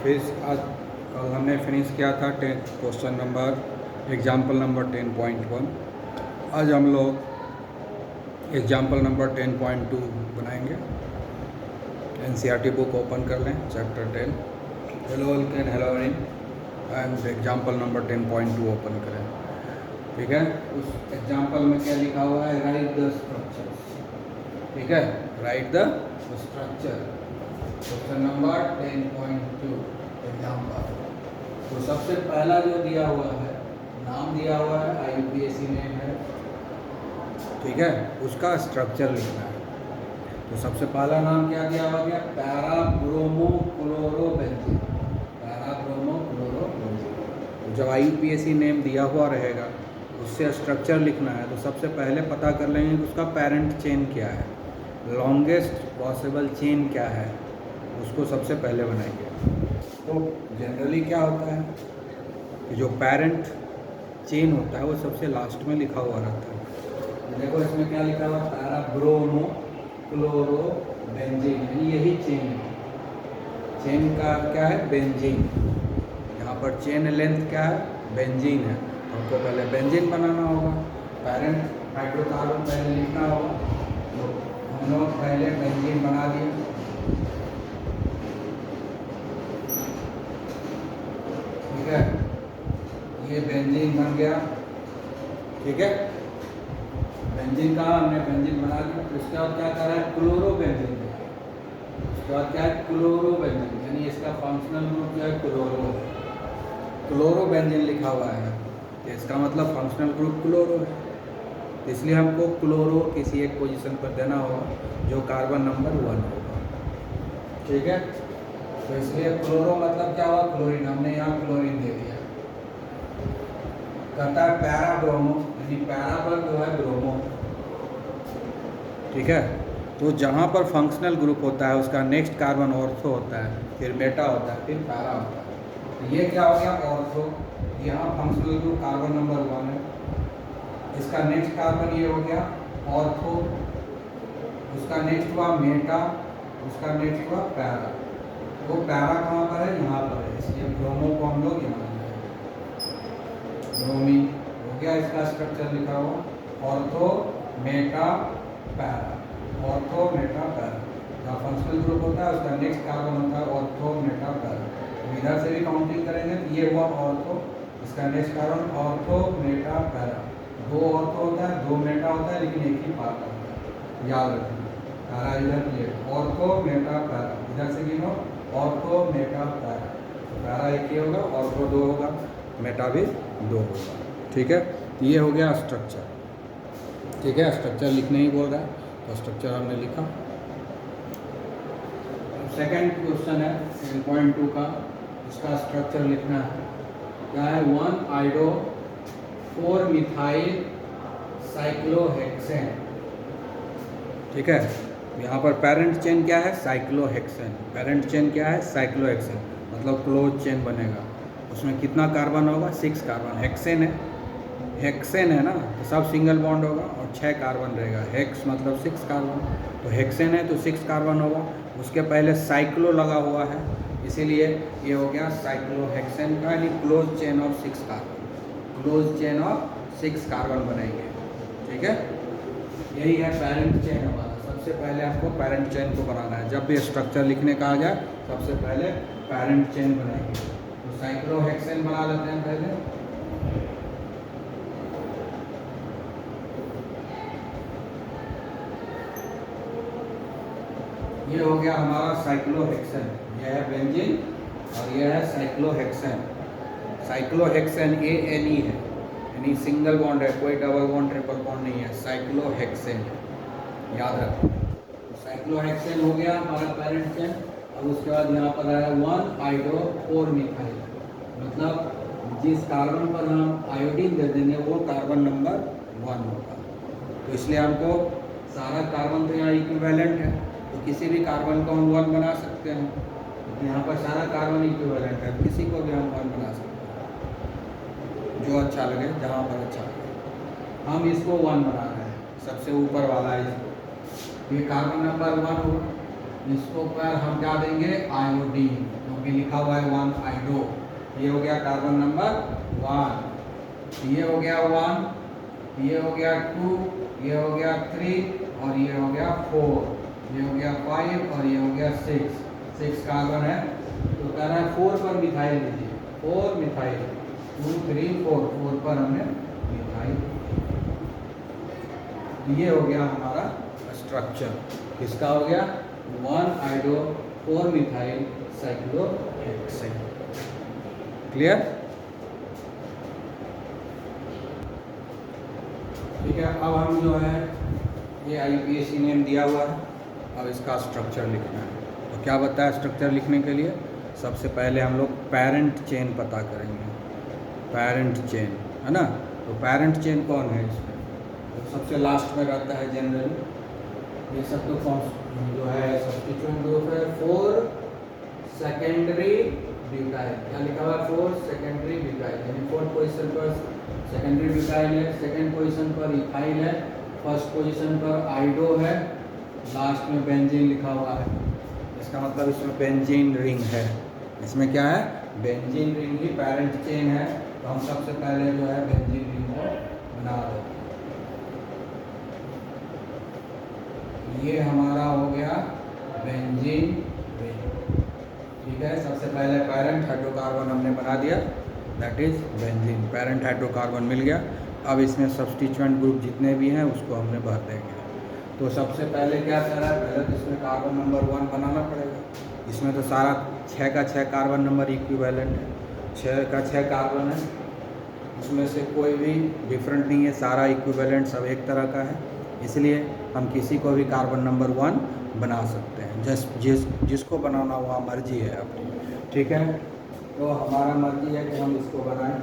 फिर आज कल हमने फिनिश किया था क्वेश्चन नंबर एग्जाम्पल नंबर 10.1। आज हम लोग एग्जाम्पल नंबर 10.2 बनाएंगे। एनसीईआरटी बुक ओपन कर लें, chapter 10 hello can hello and example number 10.2 open करें। ठीक है, उस एग्जाम्पल में क्या लिखा हुआ है? Right the structure. ठीक है, right the structure. Question number 10.2 example. तो सबसे पहला जो दिया हुआ है, नाम दिया हुआ है, IUPAC नेम है। ठीक है, उसका स्ट्रक्चर लिखना है। तो सबसे पहला नाम क्या दिया हुआ गया? Para bromo chlorobenzene. Para bromo chlorobenzene. तो जब IUPAC नेम दिया हुआ रहेगा, उससे स्ट्रक्चर लिखना है। तो सबसे पहले पता कर लेंगे कि उसका पेरेंट चेन क्या है, लॉन्गेस्ट पॉसिबल चेन क्या है, उसको सबसे पहले बनाएंगे। तो जनरली क्या होता है कि जो पेरेंट चेन होता है वो सबसे लास्ट में लिखा हुआ रहता है। देखो इसमें क्या लिखा हुआ? पैरा ब्रोमो क्लोरोबेंजीन, यानी यही चेन है। चेन का क्या है? बेंजीन। यहाँ पर चेन लेंथ क्या है? बेंजीन है। हमको पहले बेंजीन बनाना होगा। पेरेंट हाइड्रोकार्बन पहले लिखना होगा। तो हम लोग पहले बेंजीन बना दिए। ठीक है, ये बेंजीन बन गया। ठीक है, बेंजीन का हमने बेंजीन बना दिया। उसके बाद क्या कर रहा है? क्लोरोबेंजीन। उसके बाद क्या है? क्लोरोबेंजीन, यानी इसका फंक्शनल ग्रुप जो है क्लोरो है। क्लोरोबेंजीन लिखा हुआ है, तो इसका मतलब फंक्शनल ग्रुप क्लोरो है। इसलिए हमको क्लोरो किसी एक पोजीशन पर देना होगा जो कार्बन नंबर 1 होगा। ठीक है, तो इसलिए क्लोरो मतलब क्या हुआ? क्लोरीन। हमने यहाँ क्लोरीन दे दिया। कहता है पैरा ब्रोमो, यानी पैरा पर जो है ब्रोमो। ठीक है, तो जहाँ पर फंक्शनल ग्रुप होता है उसका नेक्स्ट कार्बन ऑर्थो होता है, फिर मेटा होता है, फिर पैरा होता है। तो ये क्या हो गया? ऑर्थो। यहाँ फंक्शनल ग्रुप कार्बन नंबर 1 है, इसका नेक्स्ट कार्बन ये हो गया ऑर्थो, उसका नेक्स्ट हुआ मेटा, उसका नेक्स्ट हुआ पैरा। वो पैरा कहाँ पर है? यहाँ पर है, इसलिए ब्रोमो को हम लोग यहाँ ब्रोमीन हो गया। इसका स्ट्रक्चर लिखा हुआ ortho Meta para, ortho Meta para. जहाँ फंक्शनल ग्रुप होता है उसका नेक्स्ट कार्बन होता है ऑर्थो मेटा पैरा। इधर से भी काउंटिंग करेंगे तो ये हुआ ऑर्थो, इसका next carbon ortho Meta para. 2 ortho होता है, 2 मेटा होता है, लेकिन एक ही पार्ट होता है, याद रखना। पैरा इधर ये ऑर्थो मेटा पैरा, इधर से गिनो ऑर्थो मेटा पैरा। तो पैरा एक ही होगा, ऑर्थो 2 होगा, मेटा भी 2 होगा। ठीक है, ये हो गया स्ट्रक्चर। ठीक है, स्ट्रक्चर लिखने ही बोल रहा है, तो स्ट्रक्चर हमने लिखा। सेकंड क्वेश्चन है 10.2 का, इसका स्ट्रक्चर लिखना है। क्या है? 1 आइडो 4 मिथाइल साइक्लोहेक्सेन। ठीक है, यहाँ पर पेरेंट चेन क्या है? साइक्लोहेक्सेन। पेरेंट चेन क्या है? साइक्लोहेक्सेन, मतलब क्लोज चेन बनेगा। उसमें कितना कार्बन होगा? 6 कार्बन। हेक्सेन है, हेक्सेन है ना, तो सब सिंगल बॉन्ड होगा और 6 कार्बन रहेगा। हेक्स मतलब 6 कार्बन, तो हेक्सेन है तो 6 कार्बन होगा। उसके पहले साइक्लो लगा हुआ है, इसीलिए ये हो गया साइक्लोहेक्सेन का, यानी close chain of 6 carbon. Close chain of 6 carbon बनेंगे। ठीक है, यही है पेरेंट चेन हमारा। सबसे पहले आपको पेरेंट चेन को बनाना है। जब भी स्ट्रक्चर लिखने का आ जाए सबसे पहले पेरेंट चेन बनाएंगे। तो साइक्लोहेक्सेन बना लेते हैं पहले। ये हो गया हमारा साइक्लोहेक्सेन। यह है बेंजीन और यह है साइक्लोहेक्सेन। साइक्लोहेक्सेन ANE है, यानी सिंगल बॉन्ड है, कोई डबल बॉन्ड ट्रिपल बॉन्ड नहीं है, साइक्लोहेक्सेन है, याद रखो। तो साइक्लोहेक्सेन हो गया हमारा पेरेंट चेन। अब उसके बाद यहाँ पर आया 1 आइडो 4 मिथाइल, मतलब जिस कार्बन पर हम आयोडीन दे देंगे वो कार्बन नंबर 1 होगा। तो इसलिए हमको सारा कार्बन तो यहाँ इक्विवेलेंट है, तो किसी भी कार्बन को हम 1 बना सकते हैं। तो यहाँ पर सारा कार्बन इक्विवेलेंट है, किसी को भी हम 1 बना सकते हैं, जो अच्छा लगे, जहाँ पर अच्छा लगे। हम इसको 1 बना रहे हैं, सबसे ऊपर वाला है इसको। ये कार्बन नंबर 1 होगा, इसको पर हम क्या देंगे? आयोडीन, क्योंकि अभी लिखा हुआ है 1 आइडो, ये हो गया कार्बन नंबर 1, ये हो गया 1, ये हो गया 2, ये हो गया 3 और ये हो गया 4, ये हो गया 5 और ये हो गया 6 कार्बन है। तो कह रहा है 4 पर मिथाइल लीजिए, 4 मिथाइल, 2 3 4 पर हमने मिथाइल। ये हो गया हमारा स्ट्रक्चर, किसका हो गया 1 आइडो 4 मिथाइल साइक्लोहेक्सेन। क्लियर? ठीक है, अब हम जो है ये IUPAC नेम दिया हुआ है, अब इसका स्ट्रक्चर लिखना है। तो क्या बताया स्ट्रक्चर लिखने के लिए? सबसे पहले हम लोग पेरेंट चेन पता करेंगे, पेरेंट चेन है ना। तो पेरेंट चेन कौन है इसमें? तो सबसे लास्ट में रहता है जनरली। ये सब तो जो है सब्स्टिट्यूएंट ग्रुप है 4 सेकेंडरी ब्यूटाइल। क्या लिखा हुआ है 4 सेकेंडरी ब्यूटाइल, यानी 4th पोजीशन पर सेकेंडरी ब्यूटाइल है, सेकेंड पोजीशन पर इथाइल है, फर्स्ट पोजीशन पर आइडो है, लास्ट में बेंजीन लिखा हुआ है। इसका मतलब इसमें बेंजीन रिंग है। इसमें क्या है? बेंजीन रिंग ही पेरेंट चेन है। तो हम सबसे पहले जो है बेंजीन रिंग को बना देते हैं। ये हमारा हो गया बेंजीन रिंग, ठीक है। सबसे पहले पेरेंट हाइड्रोकार्बन हमने बना दिया, that is benzene, parent hydrocarbon मिल गया। अब इसमें सब्स्टिट्यूएंट ग्रुप जितने भी हैं उसको हमने भर देंगे। तो सबसे पहले क्या करा है, पहले तो इसमें कार्बन नंबर 1 बनाना पड़ेगा। इसमें तो सारा 6 का 6 कार्बन नंबर इक्विवेलेंट है, 6 का 6 कार्बन है, उसमें से कोई भी डिफरेंट नहीं है, सारा इक्विवेलेंट सब एक तरह का है। इसलिए हम किसी को भी कार्बन नंबर 1 बना सकते हैं, जिसको बनाना हुआ मर्जी है अपनी, ठीक है। तो हमारा मर्जी है कि हम इसको बनाएं।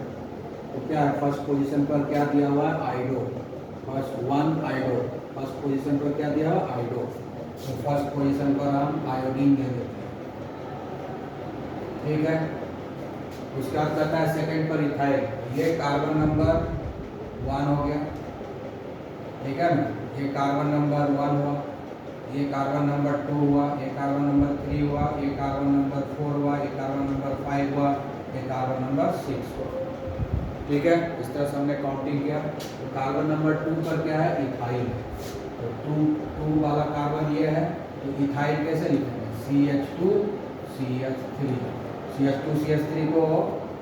तो क्या है, फर्स्ट पोजीशन पर क्या दिया हुआ है आइडो, फर्स्ट 1 आइडो, फर्स्ट पोजीशन पर क्या दिया हुआ आइडो। तो फर्स्ट पोजीशन पर हम आयोडीन दे देते हैं, ठीक है। उसके बाद कहता है सेकंड पर इथाइल, ये कार्बन नंबर 1 हो गया, ठीक है ना। ये कार्बन नंबर 1 हुआ, ये कार्बन नंबर 2 हुआ, ये कार्बन नंबर 3 हुआ, ये कार्बन नंबर 4 हुआ, ये कार्बन नंबर 5 हुआ, ये कार्बन नंबर 6 हुआ, ठीक है। इस तरह से हमने काउंटिंग किया। तो कार्बन नंबर 2 पर क्या है इथाइल, तो 2 वाला कार्बन ये है। तो इथाइल कैसे लिखेंगे, CH2 CH3, CH2 CH3 को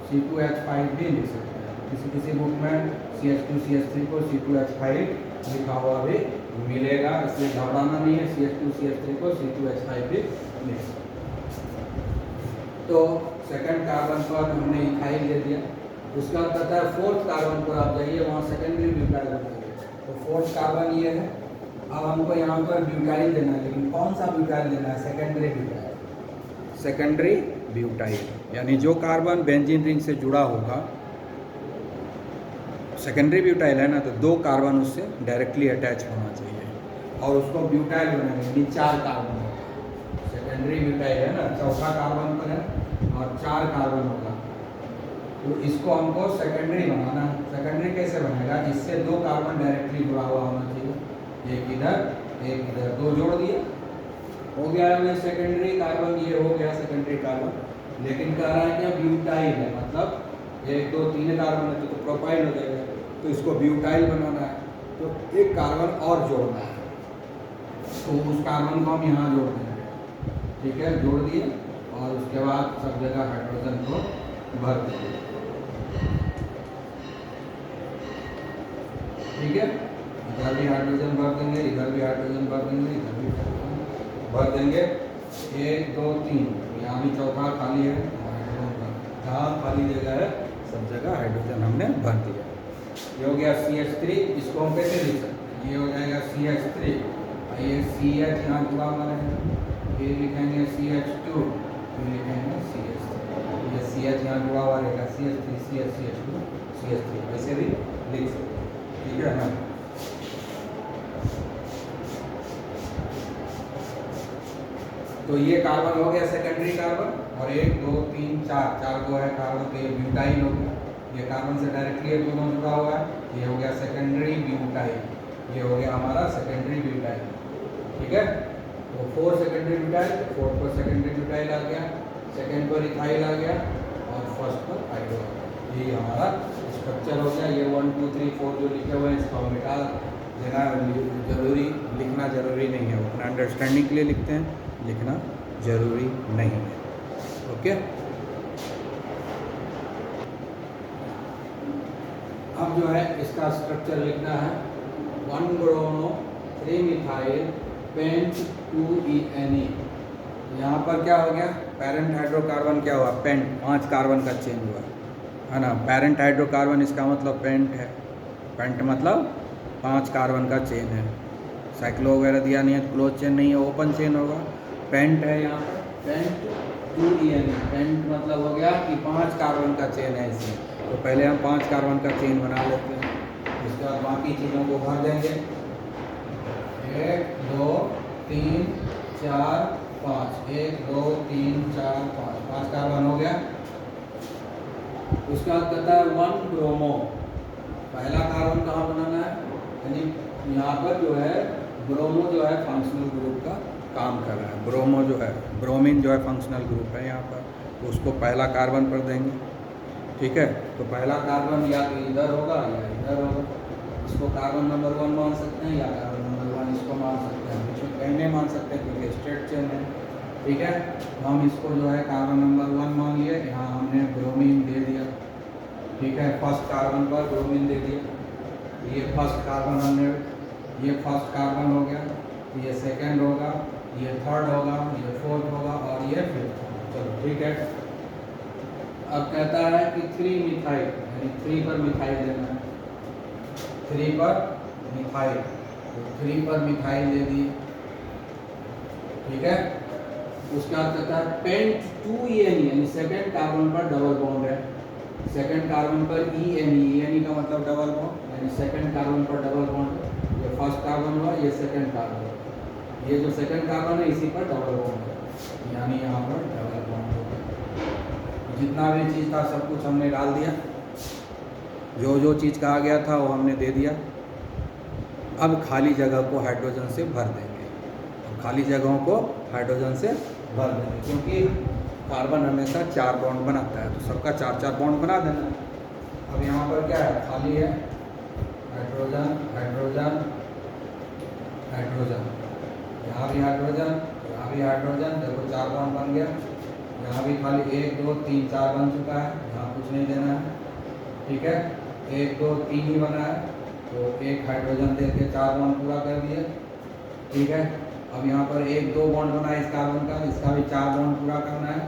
C2H5 भी लिख सकते हैं। किसी बुक में CH2 CH3 को C2H5 लिखा हुआ भी मिलेगा, इसलिए घबराना नहीं है, CH2 CH3 को C2H5 भी लिख सकते हैं। तो सेकंड कार्बन पर हमने इथाइल दे दिया। उसके बाद कहता है फोर्थ कार्बन पर आप जाइए, वहाँ सेकेंडरी ब्यूटाइल बनाइए। तो फोर्थ कार्बन ये है। अब हमको यहाँ पर ब्यूटाइल देना है, लेकिन कौन सा ब्यूटाइल देना है, सेकेंडरी ब्यूटाइल, सेकेंडरी ब्यूटाइल, यानी जो कार्बन बेंजीन रिंग से जुड़ा होगा, सेकेंडरी ब्यूटाइल है ना, तो 2 कार्बन उससे डायरेक्टली अटैच होना चाहिए और उसको ब्यूटाइल बनाएंगे, यानी 4 कार्बन होगा। सेकेंडरी ब्यूटाइल है ना, चौथा कार्बन पर है और 4 कार्बन होगा, तो इसको हमको सेकेंडरी बनाना है। सेकेंडरी कैसे बनेगा, इससे 2 कार्बन डायरेक्टली जुड़ा हुआ होना चाहिए, एक इधर एक इधर, 2 जोड़ दिए, हो गया है सेकेंडरी कार्बन, ये हो गया सेकेंडरी कार्बन। लेकिन कह रहा है कि ब्यूटाइल है, मतलब 1 2 3 कार्बन है तो प्रोपाइल हो जाएगा, तो इसको ब्यूटाइल बनाना है, तो एक कार्बन और जोड़ना है, तो उस कार्बन को हम यहाँ जोड़ देंगे, ठीक है, जोड़ दिए। और उसके बाद सब जगह हाइड्रोजन को भर देंगे, ठीक है। इधर भी हाइड्रोजन भर देंगे, इधर भी हाइड्रोजन भर देंगे, इधर भी भर देंगे, 1 2 3, यहाँ भी चौथा खाली है, जहाँ खाली जगह है सब जगह हाइड्रोजन हमने भर दिया। ये हो गया CH3, इसको हम कैसे लिख सकते हैं, ये हो जाएगा CH3, ये CH यहाँ जुड़ा हुआ है, फिर लिखेंगे CH2, फिर लिखेंगे CH3, ये CH यहाँ जुड़ा हुआ रहेगा, CH3 CH CH2 CH3, ऐसे भी लिख सकते हैं, ठीक है ना। तो ये कार्बन हो गया सेकेंडरी कार्बन, और 1 2 3 4 को है कार्बन, तो ये ब्यूटाइल हो गया। ये कार्बन से डायरेक्टली दोनों जुड़ा हुआ है, ये हो गया सेकेंडरी ब्यूटाइल, ये हो गया हमारा सेकेंडरी ब्यूटाइल, ठीक है। तो 4 सेकेंडरी ब्यूटाइल, 4 पर सेकेंडरी ब्यूटाइल आ गया। सेकंड पर इथाइल आ गया और फर्स्ट पर हाइड्रो आ गया। यही हमारा स्ट्रक्चर हो गया। ये 1 2 3 4 जो लिखे हुए हैं इसको मिटा देना जरूरी, लिखना ज़रूरी नहीं है, अपना अंडरस्टैंडिंग के लिए लिखते हैं, लिखना ज़रूरी नहीं है। ओके, अब जो है इसका स्ट्रक्चर लिखना है 1 ब्रोमो 3 मिथाइल पेंट 2ENE। यहाँ पर क्या हो गया, पेरेंट हाइड्रोकार्बन क्या हुआ, पेंट, 5 कार्बन का चेंज हुआ है ना। पेरेंट हाइड्रोकार्बन इसका मतलब पेंट है, पेंट मतलब 5 कार्बन का चेन है। साइक्लो वगैरह दिया नहीं है, क्लोज चेन नहीं है, ओपन चेन होगा। पेंट है यहाँ पर, पेंट 2ENE, पेंट मतलब हो गया कि 5 कार्बन का चेन है इसमें। तो पहले हम 5 कार्बन का चेन बना लेते हैं, उसके बाद बाकी चीज़ों को भर देंगे। 1 2 3 4 5, 1 2 3 4 5, 5 कार्बन हो गया। उसके बाद कहता है 1 ब्रोमो, पहला कार्बन कहाँ बनाना है, यानी यहाँ पर जो है ब्रोमो जो है फंक्शनल ग्रुप का काम कर रहा है। ब्रोमो जो है, ब्रोमीन जो है फंक्शनल ग्रुप है यहाँ पर, तो उसको पहला कार्बन पर देंगे। ठीक है, तो पहला कार्बन या तो इधर होगा या इधर होगा। इसको कार्बन नंबर 1 मान सकते हैं या कार्बन नंबर 1 इसको मान सकते हैं, इसको कहीं नहीं मान सकते क्योंकि स्ट्रेट चेन है। ठीक है, तो हम इसको जो है कार्बन नंबर 1 मान लिए, यहाँ हमने ब्रोमीन दे दिया। ठीक है, फर्स्ट कार्बन पर ब्रोमीन दे दिया, ये फर्स्ट कार्बन हमने, ये फर्स्ट कार्बन हो गया, ये सेकंड होगा, ये थर्ड होगा, ये फोर्थ होगा और ये फिफ्थ होगा। चलो ठीक है, अब कहता है कि 3 मिथाइल, यानी 3 पर मिथाइल देना है, 3 पर मिथाइल, तो 3 पर मिथाइल दे दिए। ठीक है, उसके बाद कहता है पेंट 2ENE, यानी सेकंड कार्बन पर डबल बॉन्ड है, सेकंड कार्बन पर ENE का मतलब डबल बॉन्ड, यानी सेकंड कार्बन पर डबल बॉन्ड। ये फर्स्ट कार्बन हुआ, ये सेकंड कार्बन हुआ, ये जो सेकंड कार्बन है इसी पर डबल बॉन्ड है, यानी यहाँ पर डबल बॉन्ड हो गया। जितना भी चीज़ था सब कुछ हमने डाल दिया, जो जो चीज़ कहा गया था वो हमने दे दिया। अब खाली जगह को हाइड्रोजन से भर देंगे, अब खाली जगहों को हाइड्रोजन से भर देंगे, क्योंकि कार्बन हमेशा 4 बॉन्ड बनाता है, तो सबका 4 बॉन्ड बना देना। अब यहाँ पर क्या है, खाली है, हाइड्रोजन हाइड्रोजन हाइड्रोजन, यहाँ भी हाइड्रोजन, यहाँ भी हाइड्रोजन, देखो 4 बॉन्ड बन गया। यहाँ भी खाली 1 2 3 4 बन चुका है, यहाँ कुछ नहीं देना है। ठीक है, 1 2 3 ही बना है, तो एक हाइड्रोजन दे के 4 बॉन्ड पूरा कर दिए। ठीक है, अब यहाँ पर 1 2 बॉन्ड बना है इस कार्बन का, इसका भी 4 बॉन्ड पूरा करना है,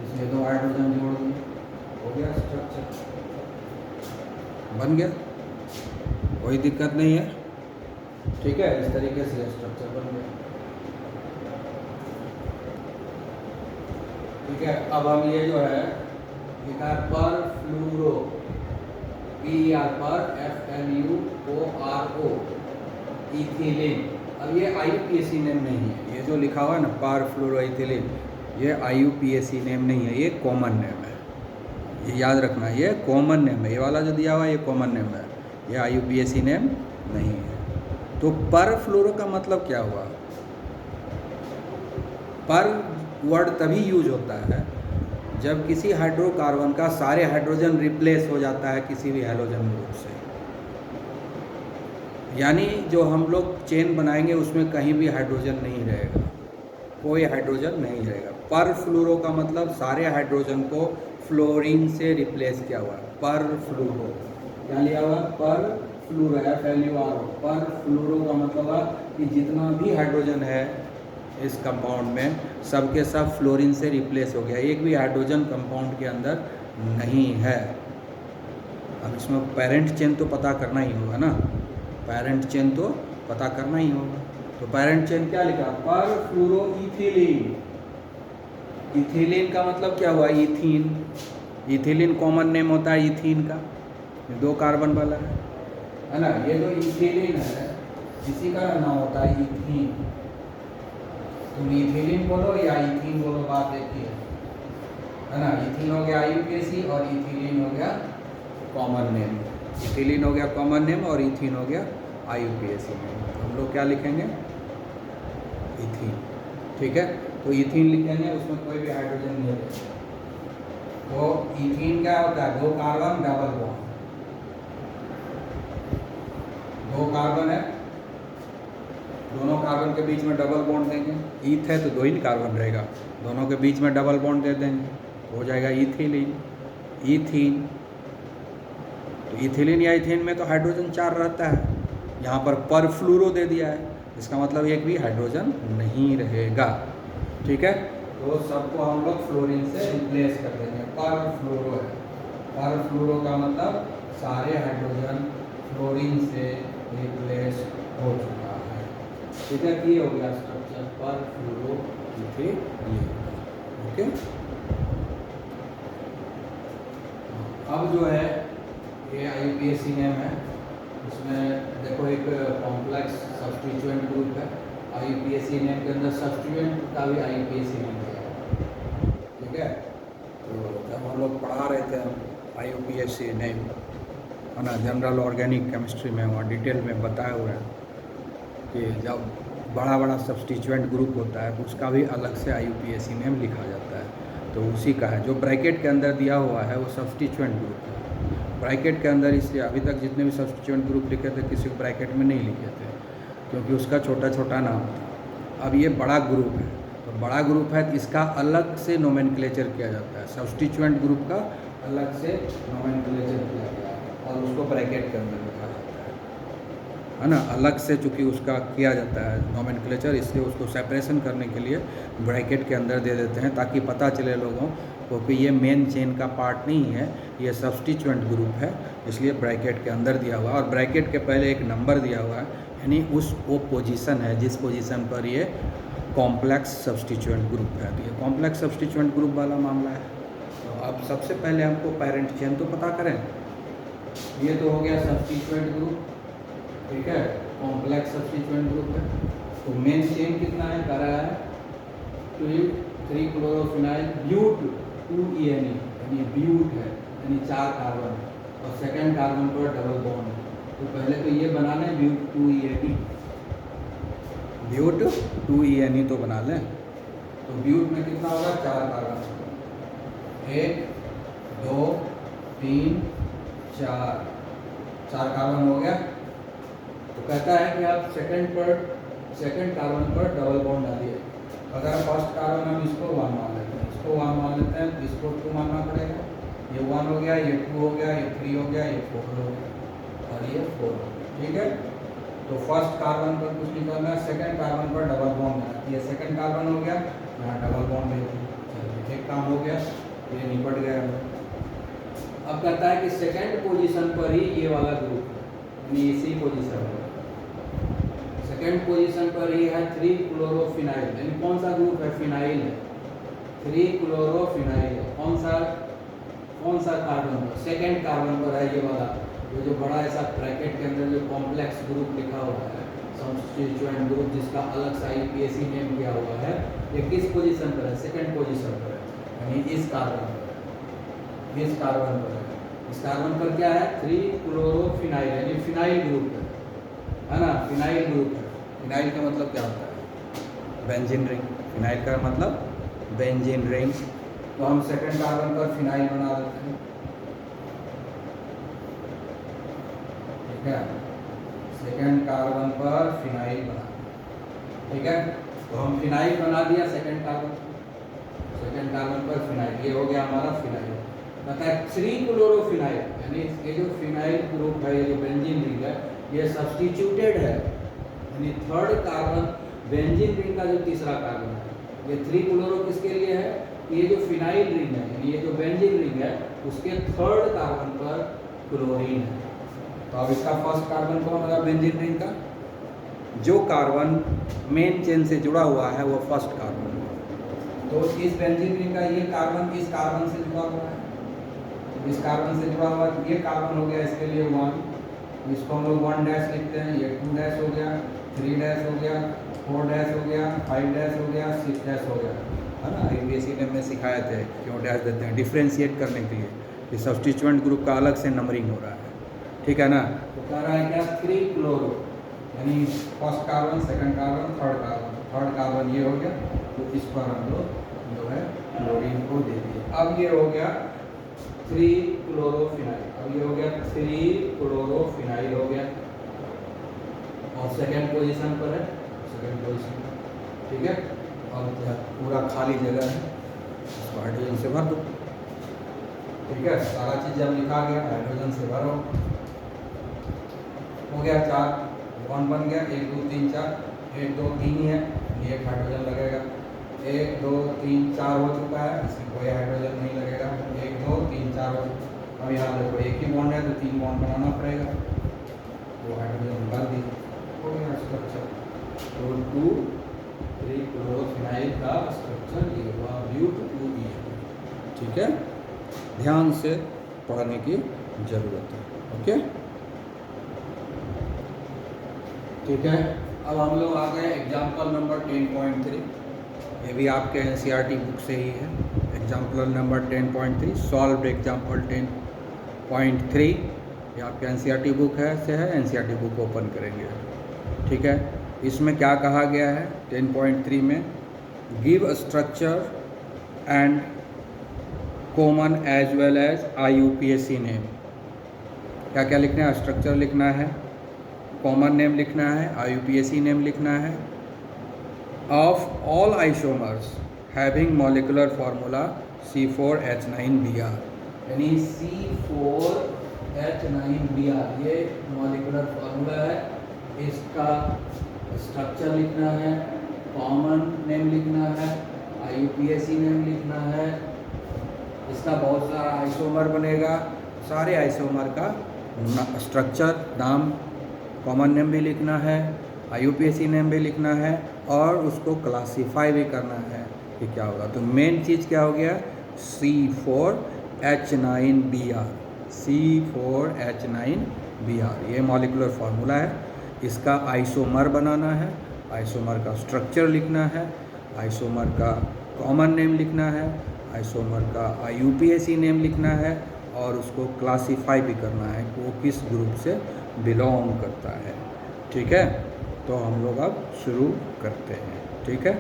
इसमें 2 हाइड्रोजन जोड़ दिए, हो गया स्ट्रक्चर, बन गया, कोई दिक्कत नहीं है। ठीक है, इस तरीके से स्ट्रक्चर बन गया। ठीक है, अब हम ये जो है लिखा है पर फ्लूरो, PER पर FLUORO, इथिलीन। अब ये IUPAC नेम नहीं है, ये जो लिखा हुआ है ना पर फ्लूरो इथिलीन, ये IUPAC नेम नहीं है, ये कॉमन नेम है, ये याद रखना, ये कॉमन नेम है, ये वाला जो दिया हुआ है ये कॉमन नेम है, ये IUPAC नेम नहीं है। तो पर फ्लोरो का मतलब क्या हुआ, पर वर्ड तभी यूज होता है जब किसी हाइड्रोकार्बन का सारे हाइड्रोजन रिप्लेस हो जाता है किसी भी हैलोजन ग्रुप से, यानी जो हम लोग चेन बनाएंगे उसमें कहीं भी हाइड्रोजन नहीं रहेगा, कोई हाइड्रोजन नहीं रहेगा। पर फ्लूरो का मतलब सारे हाइड्रोजन को फ्लोरीन से रिप्लेस किया हुआ है, पर फ्लूरो, क्या लिया हुआ, पर फ्लूरो, FLURO, पर फ्लूरो का मतलब है कि जितना भी हाइड्रोजन है इस कंपाउंड में सबके सब फ्लोरीन से रिप्लेस हो गया, एक भी हाइड्रोजन कंपाउंड के अंदर नहीं है। अब इसमें पेरेंट चेन तो पता करना ही होगा ना, पेरेंट चेन तो पता करना ही होगा। तो पेरेंट चेन क्या लिखा, पर फ्लूरो इथिलीन, इथिलीन का मतलब क्या हुआ, इथीन, इथिलीन कॉमन नेम होता है इथीन का, 2 कार्बन वाला है ना। ये जो इथिलीन है इसी का नाम होता है इथीन, तुम इथिलीन बोलो या इथीन बोलो, बात एक ही है ना। इथीन हो गया IUPAC और इथिलीन हो गया कॉमन नेम, इथिलीन हो गया कॉमन नेम और इथीन हो गया IUPAC नेम। हम लोग क्या लिखेंगे, इथीन। ठीक है, तो इथीन लिखेंगे, उसमें कोई भी हाइड्रोजन नहीं है। तो इथीन क्या होता है, 2 कार्बन डबल बॉन्ड, 2 कार्बन है, दोनों कार्बन के बीच में डबल बॉन्ड देंगे। ईथ है तो 2 ही कार्बन रहेगा, दोनों के बीच में डबल बॉन्ड दे देंगे, हो जाएगा इथिलीन। इथीन, तो इथिलीन या इथेन में तो हाइड्रोजन 4 रहता है, यहाँ पर परफ्लूरो दे दिया है, इसका मतलब एक भी हाइड्रोजन नहीं रहेगा। ठीक है, तो सबको हम लोग फ्लोरीन से रिप्लेस कर देंगे। परफ्लूरो है, परफ्लूरो का मतलब सारे हाइड्रोजन फ्लोरीन से रिप्लेस हो चुका है। ठीक है, ये हो गया स्ट्रक्चर परफ्लूरो इथेन। ओके, अब जो है ये IUPAC नेम है, इसमें देखो एक कॉम्प्लेक्स सब्स्टिट्यूएंट ग्रुप है। IUPAC नेम के अंदर सब्स्टिट्यूएंट का भी IUPAC नेम दिया है। ठीक है, तो जब हम लोग पढ़ा रहे थे IUPAC नेम है ना, जनरल ऑर्गेनिक केमिस्ट्री में, वहाँ डिटेल में बताया हुआ है कि जब बड़ा बड़ा सब्स्टिट्यूएंट ग्रुप होता है तो उसका भी अलग से IUPAC नेम लिखा जाता है। तो उसी का है, जो ब्रैकेट के अंदर दिया हुआ है वो सब्स्टिट्यूएंट ग्रुप है। ब्रैकेट के अंदर, इसलिए अभी तक जितने भी सब्स्टिट्यूएंट ग्रुप लिखे थे किसी ब्रैकेट में नहीं लिखे थे, क्योंकि उसका छोटा छोटा नाम था। अब ये बड़ा ग्रुप है, तो बड़ा ग्रुप है तो इसका अलग से नोमेनक्लेचर किया जाता है, सब्स्टिट्यूएंट ग्रुप का अलग से नोमेनक्लेचर किया गया है और उसको ब्रैकेट के अंदर लिखा जाता है ना, अलग से, चूँकि उसका किया जाता है नोमेनक्लेचर, इसलिए उसको सेपरेशन करने के लिए ब्रैकेट के अंदर दे देते हैं, ताकि पता चले लोगों को कि ये मेन चेन का पार्ट नहीं है, ये सब्स्टिट्यूएंट ग्रुप है, इसलिए ब्रैकेट के अंदर दिया हुआ है। और ब्रैकेट के पहले एक नंबर दिया हुआ है, यानी वो पोजीशन है जिस पोजीशन पर ये कॉम्प्लेक्स सब्स्टिट्यूएंट ग्रुप है। तो ये कॉम्प्लेक्स सब्स्टिट्यूएंट ग्रुप वाला मामला है। तो अब सबसे पहले हमको पेरेंट चेन तो पता करें। ये तो हो गया सब्स्टिट्यूएंट ग्रुप, ठीक है, कॉम्प्लेक्स सब्स्टिट्यूएंट ग्रुप है। तो मेन चेन कितना है, कर रहा है 3-क्लोरोफिनाइल ब्यूट 2ENE, यानी ब्यूट है, यानी 4 कार्बन है, और सेकेंड कार्बन पर डबल बॉन्ड है। तो पहले तो ये बनाना है ब्यूट 2ENE, ब्यूट 2ENE तो बना लें। तो ब्यूट में कितना होगा, 4 कार्बन, 1 2 3 4, 4 कार्बन हो गया। तो कहता है कि आप सेकेंड कार्बन पर डबल बॉन्ड डालिए। अगर फर्स्ट कार्बन हम इसको 1 मान लेते हैं, इसको 1 मान लेते हैं, तो इसको 2 मानना पड़ेगा। ये 1 हो गया, ये 2 हो गया, ये 3 हो गया, ये 4 हो गया, और ये 4 हो गया। ठीक है, तो फर्स्ट कार्बन पर कुछ निकलना है, सेकेंड कार्बन पर डबल बॉन्ड है, ये सेकेंड कार्बन हो गया, यहाँ डबल बॉन्ड ले लीजिए, एक काम हो गया, ये निपट गया। अब कहता है कि सेकेंड पोजीशन पर ही ये वाला ग्रुप है, यानी इसी पोजीशन पर, सेकेंड पोजीशन पर ही है 3-क्लोरोफिनाइल, यानी कौन सा ग्रुप है, फिनाइल है, 3-क्लोरोफिनाइल है। कौन सा कार्बन पर, सेकेंड कार्बन पर है ये वाला, ये जो बड़ा ऐसा ब्रैकेट के अंदर जो कॉम्प्लेक्स ग्रुप लिखा हुआ है, सब्स्टिट्यूएंट ग्रुप, जिसका अलग से IUPAC नेम किया हुआ है, ये किस पोजीशन पर है, सेकेंड पोजीशन पर है, यानी इस कार्बन पर, इस कार्बन पर है। इस कार्बन पर क्या है, 3-क्लोरोफिनाइल, यानी फिनाइल ग्रुप है ना, फिनाइल ग्रुप है। फिनाइल का मतलब क्या होता है, बेंजीन रिंग, फिनाइल का मतलब बेंजीन रिंग। तो हम सेकेंड कार्बन पर फिनाइल बना देते हैं, ठीक है, सेकेंड कार्बन पर फिनाइल बना, ठीक है। तो हम फिनाइल बना दिया सेकेंड कार्बन पर फिनाइल, ये हो गया हमारा फिनाइल। कहता है 3-क्लोरोफिनाइल, यानी ये जो फिनाइल ग्रुप है, ये जो बेंजीन रिंग है, ये सब्स्टिट्यूटेड है, यानी थर्ड कार्बन, बेंजीन रिंग का जो तीसरा कार्बन है, ये 3-क्लोरो किसके लिए है, ये जो फिनाइल रिंग है, यानी ये जो बेंजीन रिंग है, उसके थर्ड कार्बन पर क्लोरीन है। तो अब इसका फर्स्ट कार्बन कौन होगा, बेंजीन रिंग का जो कार्बन मेन चेन से जुड़ा हुआ है वो फर्स्ट कार्बन। तो इस बेंजीन रिंग का ये कार्बन इस कार्बन से जुड़ा हुआ है, इस कार्बन से जुड़ा हुआ, ये कार्बन हो गया इसके लिए 1, इसको हम लोग 1 डैश लिखते हैं, ये 2 डैश हो गया, 3 डैश हो गया, 4 डैश हो गया, 5 डैश हो गया, 6 डैश हो गया, है ना। IUPAC नेम में सिखाए थे क्यों डैश देते हैं, डिफ्रेंशिएट करने के लिए, कि सब्स्टिट्यूएंट ग्रुप का अलग से नंबरिंग हो रहा है, ठीक है ना। तो कह रहा है क्या, 3-क्लोरो, यानी first carbon, second carbon, third carbon ये हो गया, तो इस पर हम लोग जो है क्लोरीन को दे दिए। अब ये हो गया 3-क्लोरोफिनाइल। अब ये हो गया 3-क्लोरोफिनाइल हो गया और सेकेंड पोजीशन पर है, सेकेंड पोजीशन पर, ठीक है। और पूरा खाली जगह है, इसको हाइड्रोजन से भर दो, ठीक है। सारा चीज़ जब लिखा गया हाइड्रोजन से भरो, हो गया 4 बॉन्ड बन गया, 1 2 3 4, 1 2 3 ही है, एक हाइड्रोजन लगेगा, 1 2 3 4 हो चुका है, इसमें कोई हाइड्रोजन नहीं लगेगा, 1 2 3 4 हो चुका। अब यहाँ देखो एक ही बॉन्ड है तो 3 बॉन्ड बनाना पड़ेगा, तो हाइड्रोजन निकाल दी, हो गया स्ट्रक्चर। तो 2,3-क्लोरोफिनाइल का स्ट्रक्चर ये हुआ, ब्यूट 2E, ठीक है। ध्यान से पढ़ने की जरूरत है, ओके, ठीक है। अब हम लोग आ गए एग्जाम्पल नंबर 10.3। ये भी आपके NCERT बुक से ही है। एग्जाम्पल नंबर 10.3 सॉल्व एग्जाम्पल 10.3, ये आपके NCERT बुक है से है, NCERT बुक ओपन करेंगे, ठीक है। इसमें क्या कहा गया है 10.3 में, give structure and common as well as IUPAC name. क्या क्या लिखना है, स्ट्रक्चर लिखना है, कॉमन नेम लिखना है, IUPAC नेम लिखना है, of all isomers having molecular formula C4H9Br, यानी C4H9Br ये मॉलिक्यूलर फार्मूला है, इसका स्ट्रक्चर लिखना है, कॉमन नेम लिखना है, IUPAC नेम लिखना है, इसका बहुत सारा आइसोमर बनेगा, सारे आइसोमर का स्ट्रक्चर, नाम, कॉमन नेम भी लिखना है, IUPAC नेम भी लिखना है और उसको क्लासीफाई भी करना है कि क्या होगा। तो मेन चीज़ क्या हो गया, C4H9Br, C4H9Br ये मॉलिक्यूलर फार्मूला है, इसका आइसोमर बनाना है, आइसोमर का स्ट्रक्चर लिखना है, आइसोमर का कॉमन नेम लिखना है, आइसोमर का IUPAC नेम लिखना है और उसको क्लासीफाई भी करना है कि वो किस ग्रुप से बिलोंग करता है, ठीक है। तो हम लोग अब शुरू करते हैं, ठीक है।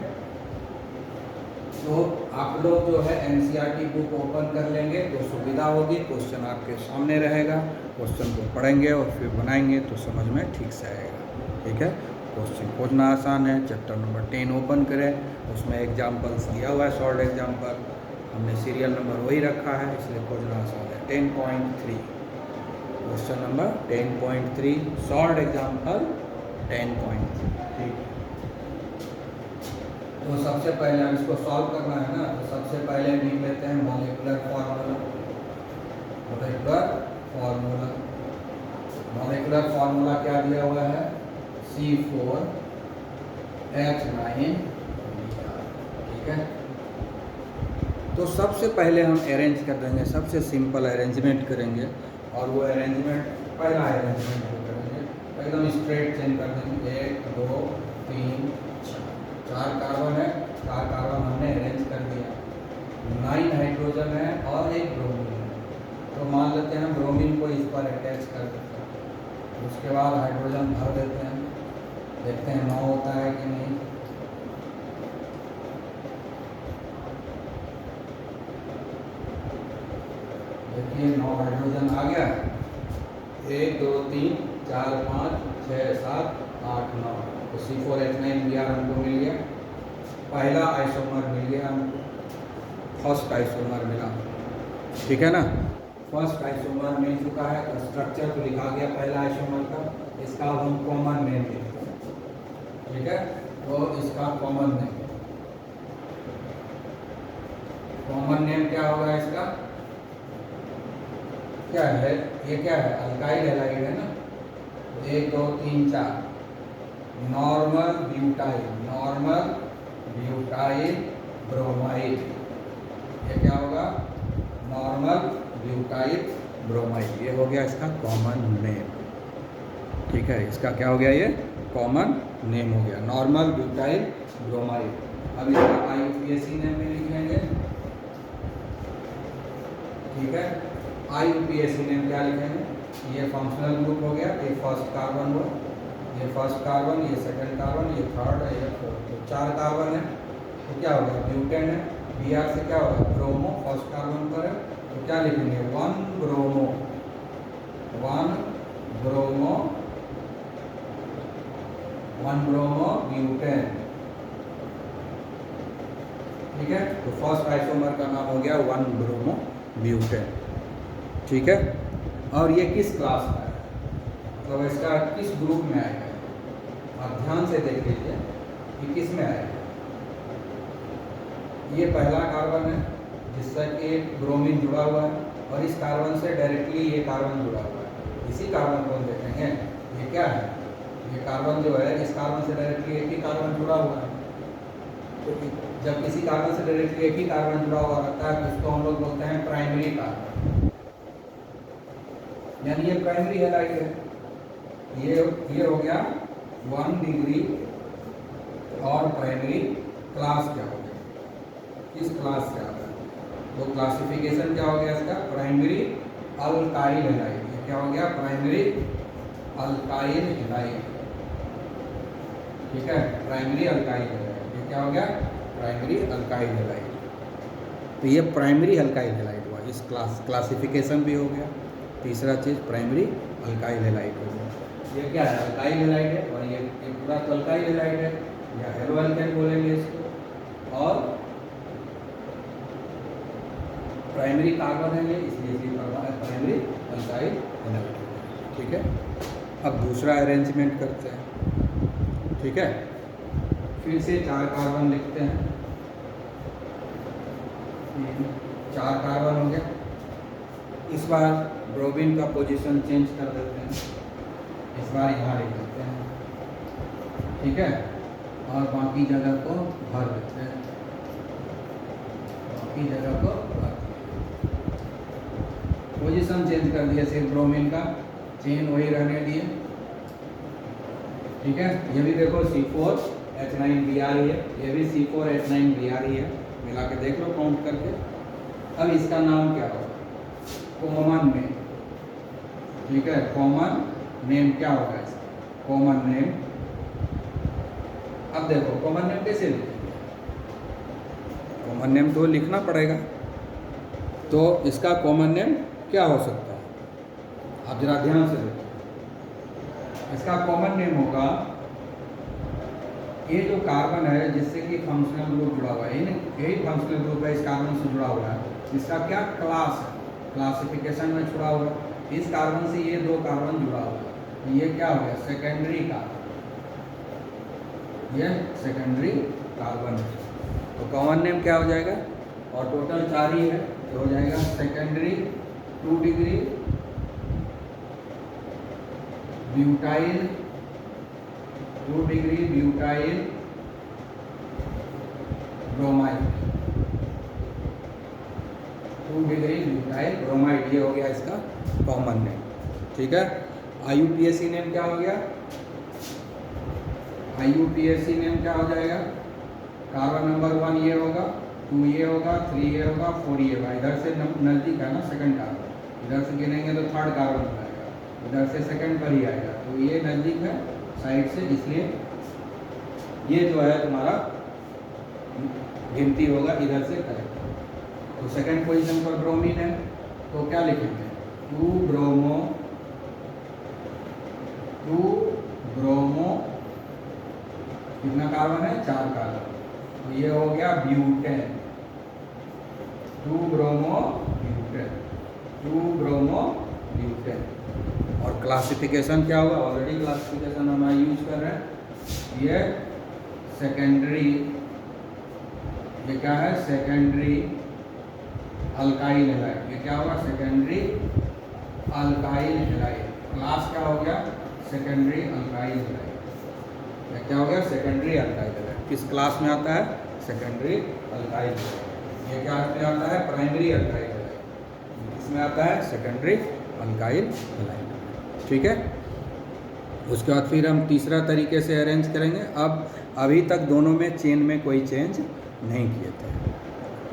तो आप लोग जो है NCERT बुक ओपन कर लेंगे तो सुविधा होगी, क्वेश्चन आपके सामने रहेगा, क्वेश्चन को पढ़ेंगे और फिर बनाएंगे तो समझ में ठीक से आएगा, ठीक है। क्वेश्चन खोजना आसान है, चैप्टर नंबर 10 ओपन करें, उसमें एग्जाम्पल्स दिया हुआ है, शॉर्ट एग्जाम्पल, हमने सीरियल नंबर वही रखा है इसलिए खोजना आसान है। 10.3 क्वेश्चन नंबर 10.3 शॉर्ट एग्जाम्पल 10.3, ठीक। तो सबसे पहले हम इसको सॉल्व करना है ना, तो सबसे पहले लिख लेते हैं molecular formula. Molecular formula, molecular formula क्या दिया हुआ है, C4H9Br, ठीक है। तो सबसे पहले हम अरेंज कर देंगे, सबसे सिंपल अरेंजमेंट करेंगे और वो अरेंजमेंट, पहला अरेंजमेंट करेंगे एकदम स्ट्रेट चेन कर देंगे, 1 2 3 4 कार्बन है, 4 कार्बन हमने अरेंज कर दिया, 9 हाइड्रोजन है और 1 ब्रोमीन है। तो मान लेते हैं ब्रोमीन को इस पर अटैच कर देते हैं, उसके बाद हाइड्रोजन भर देते हैं, देखते हैं 9 होता है कि नहीं। देखिए 9 हाइड्रोजन आ गया, 1 2 3 4 5 6 7 8 9, तो C4H9Br हमको मिल गया, पहला आइसोमर मिल गया हमको, फर्स्ट आइसोमर मिला, ठीक है ना। फर्स्ट आइसोमर मिल चुका है, तो स्ट्रक्चर तो लिखा गया पहला आइसोमर का, इसका हम कॉमन नेम लिखते हैं, ठीक है। तो इसका कॉमन नेम, कॉमन नेम क्या होगा इसका, क्या है ये, क्या है, अल्काइल हैलाइड है ना। 1 2 3 4 normal butyl, normal butyl bromide, ये क्या होगा, नॉर्मल ब्यूटाइल ब्रोमाइड, ये हो गया इसका कॉमन नेम, ठीक है। इसका क्या हो गया, ये कॉमन नेम हो गया, नॉर्मल ब्यूटाइल ब्रोमाइड। अब इसका IUPAC नेम में लिखेंगे, ठीक है। IUPAC नेम क्या लिखेंगे, ये फंक्शनल ग्रुप हो गया, ये फर्स्ट कार्बन हुआ, ये फर्स्ट कार्बन, ये सेकंड कार्बन, ये थर्ड है, ये फोर्थ, तो 4 कार्बन है, तो क्या होगा, ब्यूटेन है, Br से क्या होगा, ब्रोमो, फर्स्ट कार्बन पर है, तो क्या लिखेंगे, 1 ब्रोमो, 1 ब्रोमो, 1 ब्रोमो ब्यूटेन। ठीक है, तो फर्स्ट आइसोमर का नाम हो गया 1 ब्रोमो ब्यूटेन। ठीक है, और ये किस क्लास का है, मतलब इसका किस ग्रुप में आएगा, आप ध्यान से देख लीजिए कि किस में आएगा। ये पहला कार्बन है जिससे कि एक ब्रोमीन जुड़ा हुआ है, और इस कार्बन से डायरेक्टली ये कार्बन जुड़ा हुआ है। इसी कार्बन को हम देखेंगे, ये क्या है, ये कार्बन जो है, इस कार्बन से डायरेक्टली एक ही कार्बन जुड़ा हुआ है। तो जब किसी कार्बन से डायरेक्टली एक ही कार्बन जुड़ा हुआ रहता है तो इसको हम लोग बोलते हैं प्राइमरी कार्बन, यानी ये प्राइमरी हैलाइड है। ये हो गया 1 डिग्री, और प्राइमरी क्लास क्या हो गया, किस क्लास से आता है, तो क्लासिफिकेशन क्या हो गया इसका, प्राइमरी अल्काइल हैलाइड। ये क्या हो गया, प्राइमरी अल्काइल हैलाइड। ठीक है, प्राइमरी अल्काइल हैलाइड, ये क्या हो गया, प्राइमरी अल्काइल हैलाइड। तो ये प्राइमरी अल्काइल हैलाइड हुआ, इस क्लासिफिकेशन भी हो गया। तीसरा चीज़ प्राइमरी अल्काइल हैलाइड हो गया। ये क्या है, अल्काइल हैलाइड है, और ये पूरा तो अल्काइल हैलाइड है, या हेलोअल्केन बोलेंगे इसको, और प्राइमरी कार्बन है ये, इसलिए प्राइमरी अल्काइल हैलाइड। ठीक है, अब दूसरा अरेंजमेंट करते हैं। ठीक है, फिर से 4 कार्बन लिखते हैं, 4 कार्बन हो गया। इस बार ब्रोमीन का पोजीशन चेंज कर देते हैं, इस बार यहाँ लिख देते हैं। ठीक है, और बाकी जगह को भर देते हैं, बाकी जगह को भर, पोजीशन चेंज कर दिया, सिर्फ ब्रोमीन का चेन वही रहने दिए। ठीक है, ये भी देखो C4H9Br ही है, ये भी C4H9Br ही है, मिला के देख लो काउंट करके। अब इसका नाम क्या होगा, कॉमन नेम। ठीक है, कॉमन नेम क्या होगा इसका, कॉमन नेम। अब देखो कॉमन नेम कैसे लिखेंगे, कॉमन नेम तो लिखना पड़ेगा, तो इसका कॉमन नेम क्या हो सकता है, आप जरा ध्यान से देखो। इसका कॉमन नेम होगा, ये जो कार्बन है जिससे कि फंक्शनल ग्रुप जुड़ा हुआ है, यही फंक्शनल ग्रुप है, इस कार्बन से जुड़ा हुआ है, इसका क्या क्लास है, क्लासिफिकेशन में जुड़ा हुआ है। इस कार्बन से ये 2 कार्बन जुड़ा हुआ है, तो ये क्या हो गया, सेकेंडरी कार्बन, ये सेकेंडरी कार्बन है। तो कॉमन नेम क्या हो जाएगा, और टोटल 4 ही है, तो हो जाएगा secondary 2 degree butyl, 2 degree butyl bromide, 2 degree butyl bromide, ये हो गया इसका कॉमन नेम। ठीक है, IUPAC नेम क्या हो गया, IUPAC नेम क्या हो जाएगा, कार्बन नंबर 1 ये होगा, 2 ये होगा, 3 ये होगा, 4 ये होगा। इधर से नज़दीक है ना सेकंड कार्बन, इधर से गिनेंगे तो थर्ड कार्बन आएगा, इधर से सेकंड पर ही आएगा, तो ये नज़दीक है साइड से, इसलिए ये जो है तुम्हारा गिनती होगा इधर से करेक्ट। तो सेकंड पोजीशन पर ब्रोमीन है, तो क्या लिखेंगे, 2 ब्रोमो, कितना कार्बन है, 4 कार्बन, तो ये हो गया butane, 2 bromo butane, 2 bromo butane. और क्लासिफिकेशन क्या होगा, ऑलरेडी क्लासिफिकेशन हम यूज कर रहे हैं, ये सेकेंडरी, ये क्या है, सेकेंडरी अल्काइल हैलाइड, ये क्या होगा, सेकेंडरी अल्काइल हैलाइड। क्लास क्या हो गया, सेकेंडरी अल्काइल हैलाइड, ये क्या हो गया, सेकेंडरी अल्काइल हैलाइड। किस क्लास में आता है, सेकेंडरी अल्काइल हैलाइड। ये क्या में आता है, प्राइमरी अल्काइल हैलाइड, इसमें आता है सेकेंडरी अल्काइल हैलाइड। ठीक है, उसके बाद फिर हम तीसरा तरीके से अरेंज करेंगे। अब अभी तक दोनों में चेन में कोई चेंज नहीं किए थे।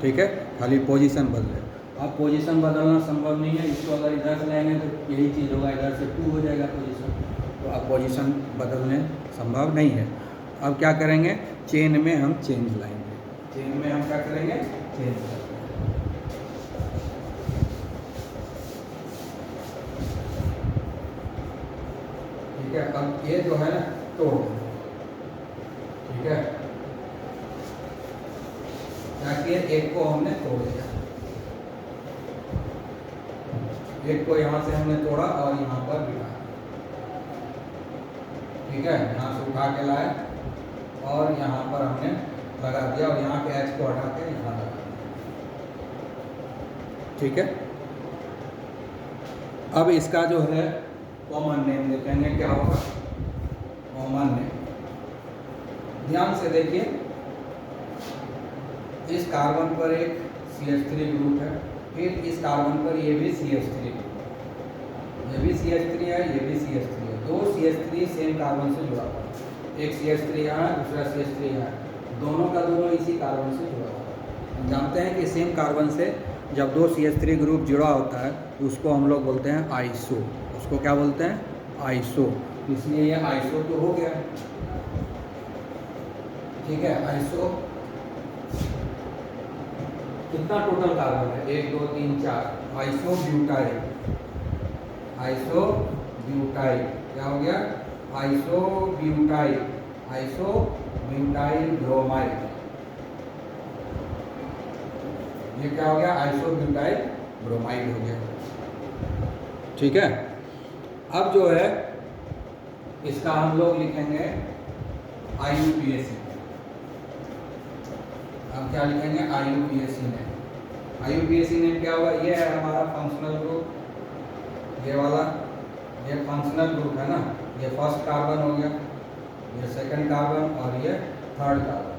ठीक है, खाली पोजीशन बदले। अब पोजीशन बदलना संभव नहीं है, इसको अगर इधर से लाएंगे तो यही चीज़ होगा, इधर से 2 हो जाएगा पोजीशन, तो अब पोजीशन बदलने संभव नहीं है। अब क्या करेंगे, चेन में हम चेंज लाएंगे। चेन में हम क्या करेंगे, चेंज करेंगे। ठीक है, अब ये जो है तोड़ देंगे। ठीक है, ताकि एक को हमने तोड़ दिया, एक को यहाँ से हमने तोड़ा और यहाँ पर बिठाया। ठीक है, यहाँ से उठा के लाए और यहाँ पर हमने लगा दिया और यहाँ के एच को हटा के यहाँ लगा दिया। ठीक है, अब इसका जो है कॉमन नेम लिखेंगे, क्या होगा कॉमन नेम। ध्यान से देखिए, इस कार्बन पर एक CH3 ग्रुप है, फिर इस कार्बन पर ये भी CH3, ये भी CH3 है, ये भी CH3 है। दो CH3 सेम कार्बन से जुड़ा हुआ है, एक CH3 यहाँ है, दूसरा CH3 यहाँ है, दोनों का दोनों इसी कार्बन से जुड़ा हुआ है। हम जानते हैं कि सेम कार्बन से जब दो CH3 ग्रुप जुड़ा होता है तो उसको हम लोग बोलते हैं आइसो। उसको क्या बोलते हैं, आइसो। इसलिए ये आइसो तो हो गया। ठीक है, आइसो कितना टोटल कार्बन है, 1 2 3 4, आइसो ब्यूटाइल, आइसो ब्यूटाइल क्या हो गया, iso butyl, iso butyl bromide. ये क्या हो गया, आइसो ब्यूटाइल ब्रोमाइड हो गया। ठीक है, अब जो है इसका हम लोग लिखेंगे IUPAC। अब क्या लिखेंगे, IUPAC नेम। IUPAC नेम क्या होगा, ये है हमारा फंक्शनल ग्रुप, ये वाला, ये फंक्शनल ग्रुप है ना, ये फर्स्ट कार्बन हो गया, ये सेकंड कार्बन और ये थर्ड कार्बन।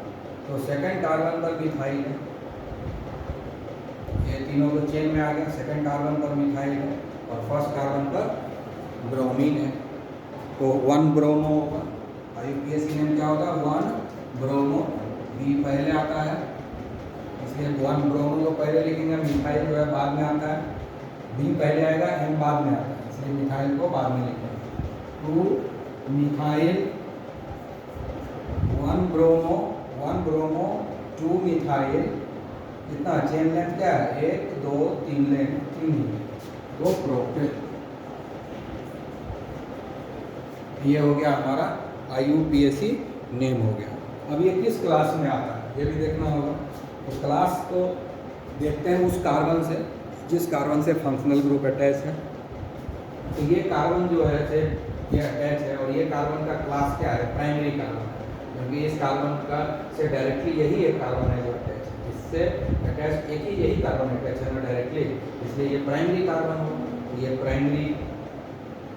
तो सेकंड कार्बन पर मिथाइल है, ये तीनों को चेन में आ गया। सेकंड कार्बन पर मिथाइल है और फर्स्ट कार्बन पर ब्रोमीन है, तो 1 ब्रोमो होगा। IUPAC नेम क्या होगा, 1 ब्रोमो। बी पहले आता है, इसलिए 1 ब्रोमो को पहले लिखेंगे, मिथाइल जो है बाद में आता है। बी पहले आएगा, एम बाद में आता है, इसलिए मिथाइल को बाद में लिखेंगे। 2 मिथाइल, 1 ब्रोमो, 1 ब्रोमो, 2 मिथाइल। कितना चेन लेंथ क्या है, 1 2 3 लेंथ, 3 2 प्रोपेन। ये हो गया हमारा IUPAC नेम हो गया। अब ये किस क्लास में आता है ये भी देखना होगा। तो क्लास को देखते हैं उस कार्बन से जिस कार्बन से फंक्शनल ग्रुप अटैच है। तो ये कार्बन जो है से ये अटैच है और ये कार्बन का क्लास क्या है, प्राइमरी कार्बन है, क्योंकि इस कार्बन का से डायरेक्टली यही एक कार्बन है जो अटैच है, इससे अटैच एक ही यही कार्बन अटैच है ना डायरेक्टली, इसलिए ये प्राइमरी कार्बन हो। ये प्राइमरी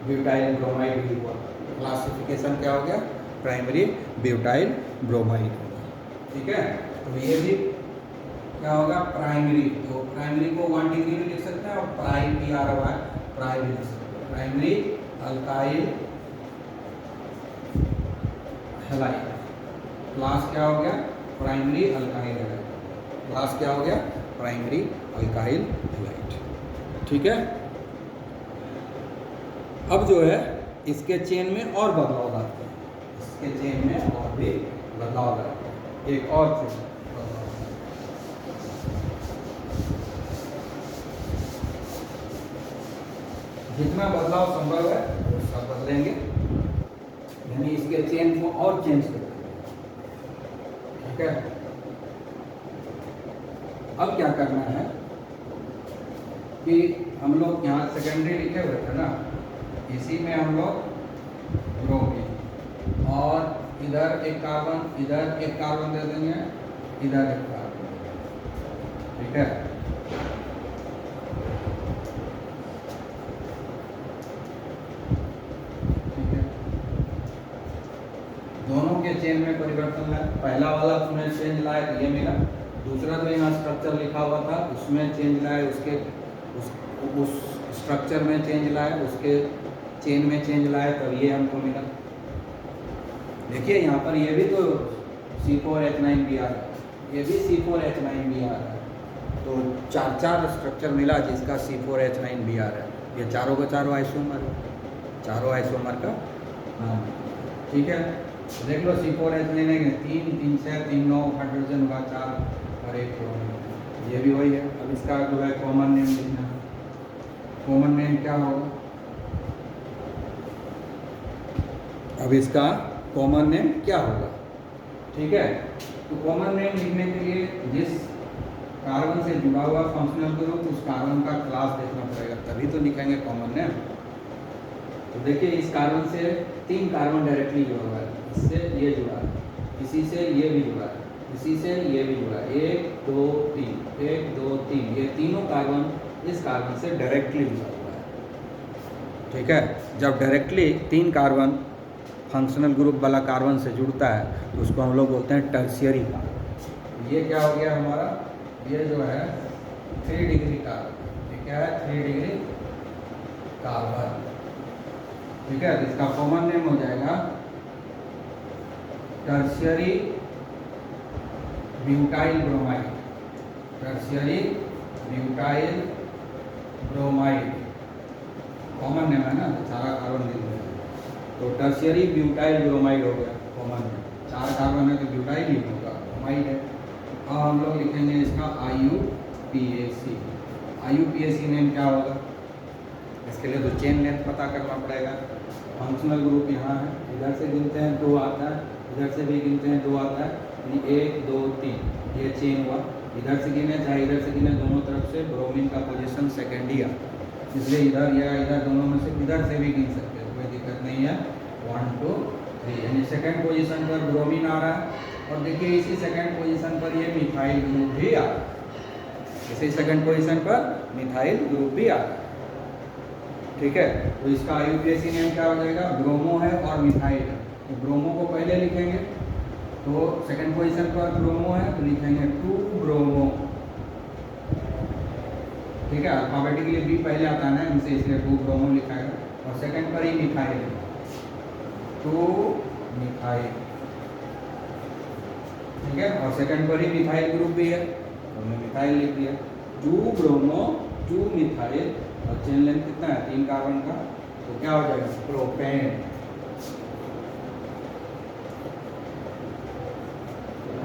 ब्यूटाइल ब्रोमाइड भी हुआ। क्लासिफिकेशन क्या हो गया, प्राइमरी ब्यूटाइल ब्रोमाइड। ठीक है, तो ये भी क्या होगा, प्राइमरी। तो प्राइमरी को 1 डिग्री में लिख सकते हैं और प्राइम भी आ रहा है, प्राइम लिख सकते हैं। प्राइमरी अल्काइल हैलाइड, क्लास क्या हो गया, प्राइमरी अल्काइल हैलाइड। क्लास क्या हो गया, प्राइमरी अल्काइल हैलाइड। ठीक है, अब जो है इसके चेन में और बदलाव लाते हैं, इसके चेन में और भी बदलाव लाते हैं। एक और चीज जितना बदलाव संभव है वो सब बदलेंगे, यानी इसके चेन को और चेंज कर देंगे। ठीक है, अब क्या करना है कि हम लोग यहाँ सेकेंडरी लिखे हुए थे ना, इसी में हम लोग ब्रोमीन और इधर एक कार्बन, इधर एक कार्बन दे देंगे, इधर एक कार्बन। ठीक है, ठीक है, दोनों के चेन में परिवर्तन है। पहला वाला उसमें चेंज लाए तो ये मिला, दूसरा तो यहाँ स्ट्रक्चर लिखा हुआ था उसमें चेंज लाए, उसके उस स्ट्रक्चर में चेंज लाए, उसके चेन में चेंज लाए, तब ये हमको मिला। देखिए यहाँ पर ये भी तो C4H9 भी आ रहा है, ये भी C4H9 भी आ रहा है, तो 4 स्ट्रक्चर मिला जिसका C4H9 भी आ रहा है। ये चारों का चारों आइसोमर, चारों आइसोमर का नाम। ठीक है, देख लो C4H लेने के 3 3 6 3 9 हाइड्रोजन हुआ 4 और 1 क्लोरीन, ये भी वही है। अब इसका जो है कॉमन नेम लिखना है। कॉमन नेम क्या होगा? अब इसका कॉमन नेम क्या होगा? ठीक है, तो कॉमन नेम लिखने के लिए जिस कार्बन से जुड़ा हुआ फंक्शनल ग्रुप उस कार्बन का क्लास देखना पड़ेगा, तभी तो लिखेंगे कॉमन नेम। तो देखिए इस कार्बन से 3 कार्बन डायरेक्टली जुड़ा हुआ है, इससे ये जुड़ा है, इसी से ये भी जुड़ा है, इसी से ये भी जुड़ा है, 1 2 3 1 2 3, ये तीनों कार्बन इस कार्बन से डायरेक्टली जुड़ा हुआ है। ठीक है, जब डायरेक्टली 3 कार्बन फंक्शनल ग्रुप वाला कार्बन से जुड़ता है तो उसको हम लोग बोलते हैं टर्शियरी कार्बन। ये क्या हो गया हमारा? ये जो है 3 डिग्री कार्बन। ये क्या है? 3 डिग्री कार्बन। ठीक है, तो इसका कॉमन नेम हो जाएगा tertiary butyl bromide. Tertiary butyl bromide common name है ना, तो सारा कार्बन दे दिया। तो टर्शियरी ब्यूटाइल ब्रोमाइड हो गया कॉमन नेम। 4 कार्बन है तो ब्यूटाइल ही होगा, ब्रोमाइड है। अब हम लोग लिखेंगे इसका IUPAC। IUPAC नेम क्या होगा? इसके लिए तो चेन लेंथ पता करना पड़ेगा। फंक्शनल ग्रुप यहाँ है, इधर से गिनते हैं 2 आता है, इधर से भी गिनते हैं 2 आता है, यानी 1 2 3 ये चेन हुआ। इधर से गिने चाहे इधर से गिने, दोनों तरफ से ब्रोमीन का पोजीशन सेकेंड ही आता है, इसलिए इधर या इधर दोनों में से इधर से भी गिन सकते हैं, कोई दिक्कत नहीं है। 1 2 3 यानी सेकेंड पोजीशन पर ब्रोमीन आ रहा है। और देखिए इसी सेकेंड पोजीशन पर ये मिथाइल ग्रुप भी आ रहा है, इसी सेकेंड पोजीशन पर मिथाइल ग्रुप भी आ रहा है। ठीक है, तो इसका IUPAC नेम क्या हो जाएगा? ब्रोमो है और मिथाइल है, तो ब्रोमो को पहले लिखेंगे, तो सेकेंड पोजीशन पर ब्रोमो है तो लिखेंगे 2 ब्रोमो। ठीक है, अल्फाबेटिकली B पहले आता है ना इनसे, इसलिए 2 ब्रोमो लिखा है। और सेकेंड पर ही मिथाइल है, 2 मिथाइल। ठीक है, और सेकेंड पर ही मिथाइल ग्रुप भी है तो हमने मिथाइल लिख दिया। 2 ब्रोमो 2 मिथाइल, और चेन लेंथ कितना है? 3 कार्बन का, तो क्या हो जाएगा? प्रोपेन।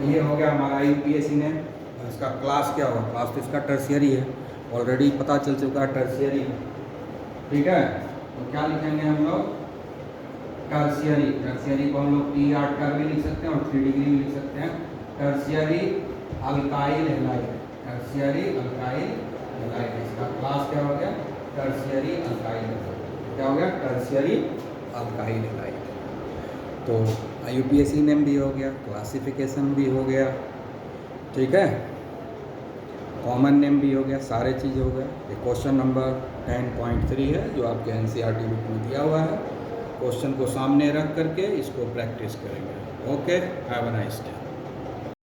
ये हो गया हमारा IUPAC नेम। इसका क्लास क्या होगा? क्लास तो इसका टर्शियरी है, ऑलरेडी पता चल चुका है टर्शियरी है। ठीक है, तो क्या लिखेंगे हम लोग? टर्शियरी। टर्शियरी को हम लोग T8 कर भी लिख सकते हैं और 3 डिग्री भी लिख सकते हैं। Tertiary alkyl halide. Tertiary alkyl halide, इसका क्लास क्या हो गया? Tertiary alkyl halide. क्या हो गया? Tertiary alkyl halide. तो IUPAC नेम भी हो गया, क्लासिफिकेशन भी हो गया। ठीक है, कॉमन नेम भी हो गया, सारे चीज़ हो गया। ये क्वेश्चन नंबर 10.3 है जो आपके NCERT बुक में दिया हुआ है। क्वेश्चन को सामने रख करके इसको प्रैक्टिस करेंगे। Okay, have a nice day.